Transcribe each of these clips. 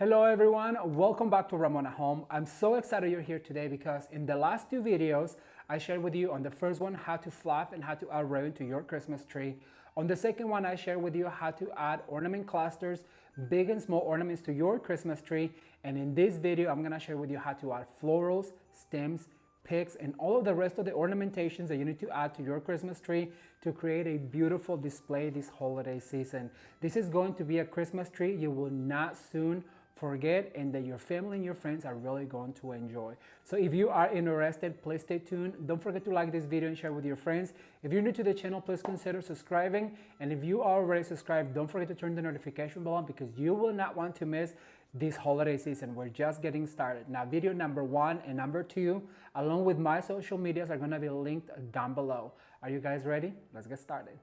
Hello everyone, welcome back to Ramon at Home. I'm so excited you're here today because in the last two videos, I shared with you on the first one how to fluff and how to add ribbon to your Christmas tree. On the second one, I shared with you how to add ornament clusters, big and small ornaments to your Christmas tree. And in this video, I'm gonna share with you how to add florals, stems, picks, and all of the rest of the ornamentations that you need to add to your Christmas tree to create a beautiful display this holiday season. This is going to be a Christmas tree you will not soon forget and that your family and your friends are really going to enjoy. So if you are interested, please stay tuned. Don't forget to like this video and share with your friends. If you're new to the channel, please consider subscribing. And if you are already subscribed, don't forget to turn the notification bell on because you will not want to miss this holiday season. We're just getting started. Now, video number 1 and number 2, along with my social medias, are gonna be linked down below. Are you guys ready? Let's get started.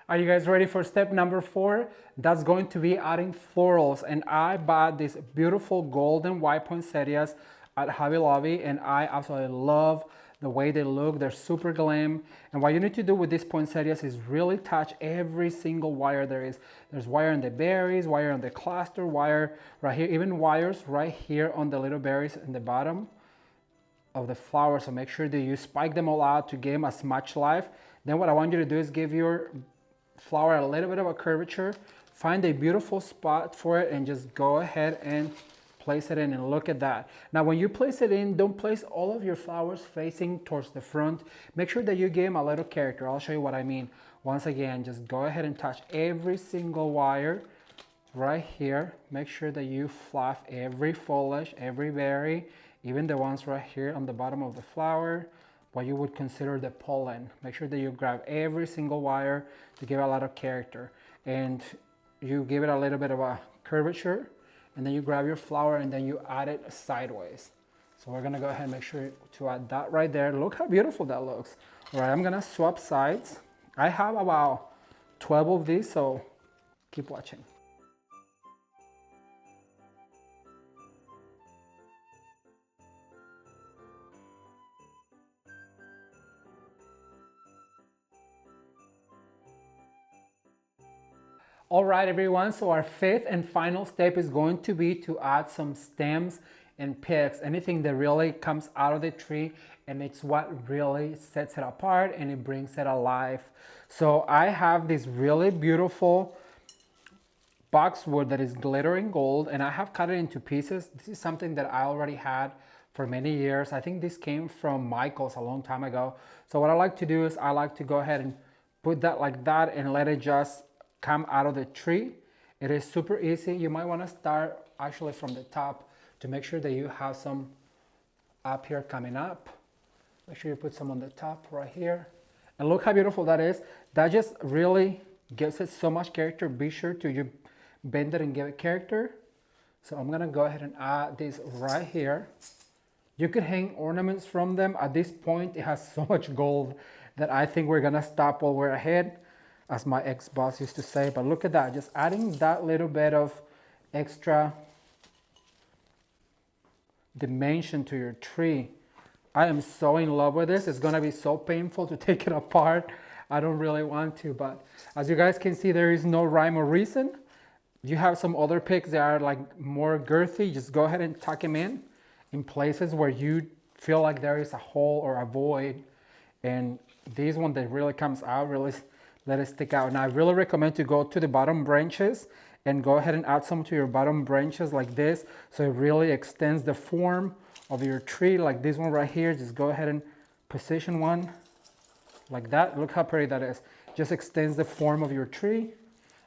Are you guys ready for step number 4? That's going to be adding florals. And I bought these beautiful gold and white poinsettias at Hobby Lobby, and I absolutely love the way they look. They're super glam. And what you need to do with these poinsettias is really touch every single wire there is. There's wire on the berries, wire on the cluster, wire right here, even wires right here on the little berries in the bottom of the flower. So make sure that you spike them all out to give them as much life. Then what I want you to do is give your flower a little bit of a curvature, find a beautiful spot for it, and just go ahead and place it in. And look at that. Now when you place it in, don't place all of your flowers facing towards the front. Make sure that you give them a little character. I'll show you what I mean. Once again, just go ahead and touch every single wire right here. Make sure that you fluff every foliage, every berry, even the ones right here on the bottom of the flower, what you would consider the pollen. Make sure that you grab every single wire to give a lot of character, and you give it a little bit of a curvature, and then you grab your flower and then you add it sideways. So we're gonna go ahead and make sure to add that right there. Look how beautiful that looks. All right, I'm gonna swap sides. I have about 12 of these, so keep watching. All right, everyone, so our fifth and final step is going to be to add some stems and picks, anything that really comes out of the tree, and it's what really sets it apart and it brings it alive. So I have this really beautiful boxwood that is glittering gold, and I have cut it into pieces. This is something that I already had for many years. I think this came from Michael's a long time ago. So what I like to do is I like to go ahead and put that like that and let it just come out of the tree. It is super easy. You might want to start actually from the top to make sure that you have some up here coming up. Make sure you put some on the top right here. And look how beautiful that is. That just really gives it so much character. Be sure to you bend it and give it character. So I'm gonna go ahead and add this right here. You could hang ornaments from them. At this point, it has so much gold that I think we're gonna stop while we're ahead, as my ex-boss used to say. But look at that, just adding that little bit of extra dimension to your tree. I am so in love with this. It's gonna be so painful to take it apart. I don't really want to, but as you guys can see, there is no rhyme or reason. You have some other picks that are like more girthy. Just go ahead and tuck them in places where you feel like there is a hole or a void. And this one that really comes out, really let it stick out. Now I really recommend to go to the bottom branches and go ahead and add some to your bottom branches like this, so it really extends the form of your tree. Like this one right here, just go ahead and position one like that. Look how pretty that is. Just extends the form of your tree.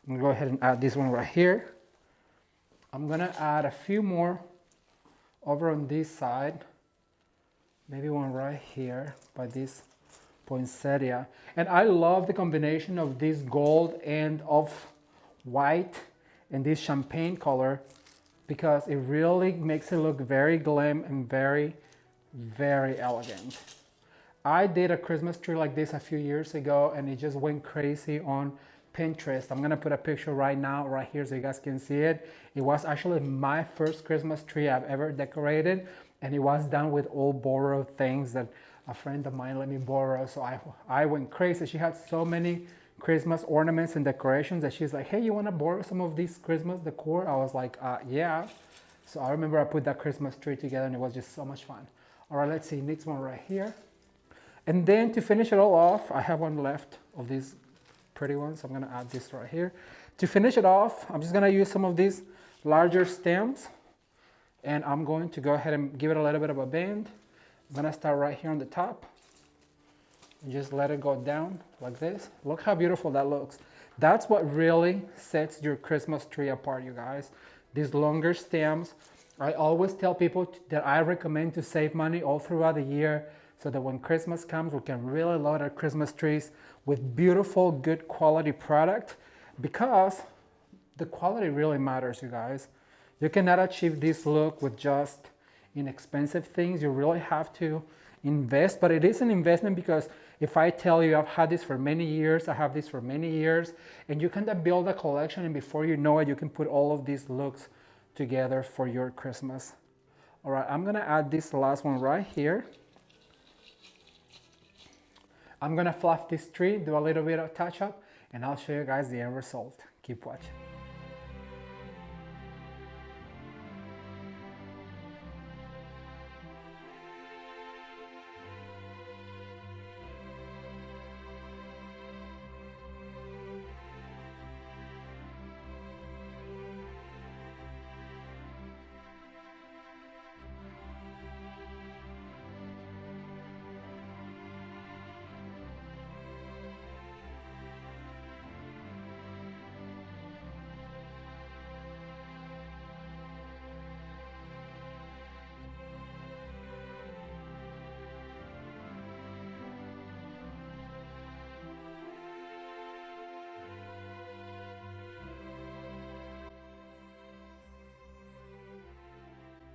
I'm gonna go ahead and add this one right here. I'm gonna add a few more over on this side, maybe one right here by this poinsettia. And I love the combination of this gold and of white and this champagne color because it really makes it look very glam and very, very elegant. I did a Christmas tree like this a few years ago and it just went crazy on Pinterest. I'm gonna put a picture right now, right here, so you guys can see it. It was actually my first Christmas tree I've ever decorated, and it was done with old borrowed things that a friend of mine let me borrow. So I went crazy. She had so many Christmas ornaments and decorations that she's like, hey, you want to borrow some of these Christmas decor? I was like, yeah. So I remember I put that Christmas tree together and it was just so much fun. All right, let's see, next one right here. And then to finish it all off, I have one left of these pretty ones. So I'm gonna add this right here. To finish it off, I'm just gonna use some of these larger stems and I'm going to go ahead and give it a little bit of a bend. I'm gonna start right here on the top. Just let it go down like this. Look how beautiful that looks. That's what really sets your Christmas tree apart, you guys. These longer stems. I always tell people that I recommend to save money all throughout the year so that when Christmas comes, we can really load our Christmas trees with beautiful, good quality product, because the quality really matters, you guys. You cannot achieve this look with just inexpensive things. You really have to invest, but it is an investment, because if I tell you I've had this for many years, I have this for many years, and you can build a collection, and before you know it, you can put all of these looks together for your Christmas. All right, I'm gonna add this last one right here. I'm gonna fluff this tree, do a little bit of touch up, and I'll show you guys the end result. Keep watching.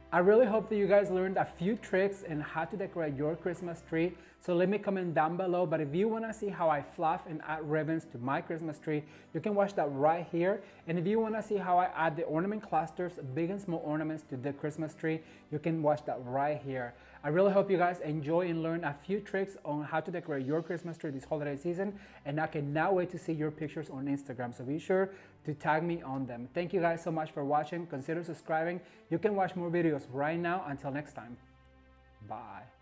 I really hope that you guys learned a few tricks in how to decorate your Christmas tree. So let me comment down below. But if you want to see how I fluff and add ribbons to my Christmas tree, you can watch that right here. And if you want to see how I add the ornament clusters, big and small ornaments to the Christmas tree, you can watch that right here. I really hope you guys enjoy and learn a few tricks on how to decorate your Christmas tree this holiday season. And I cannot wait to see your pictures on Instagram. So be sure to tag me on them. Thank you guys so much for watching. Consider subscribing. You can watch more videos right now. Until next time, bye.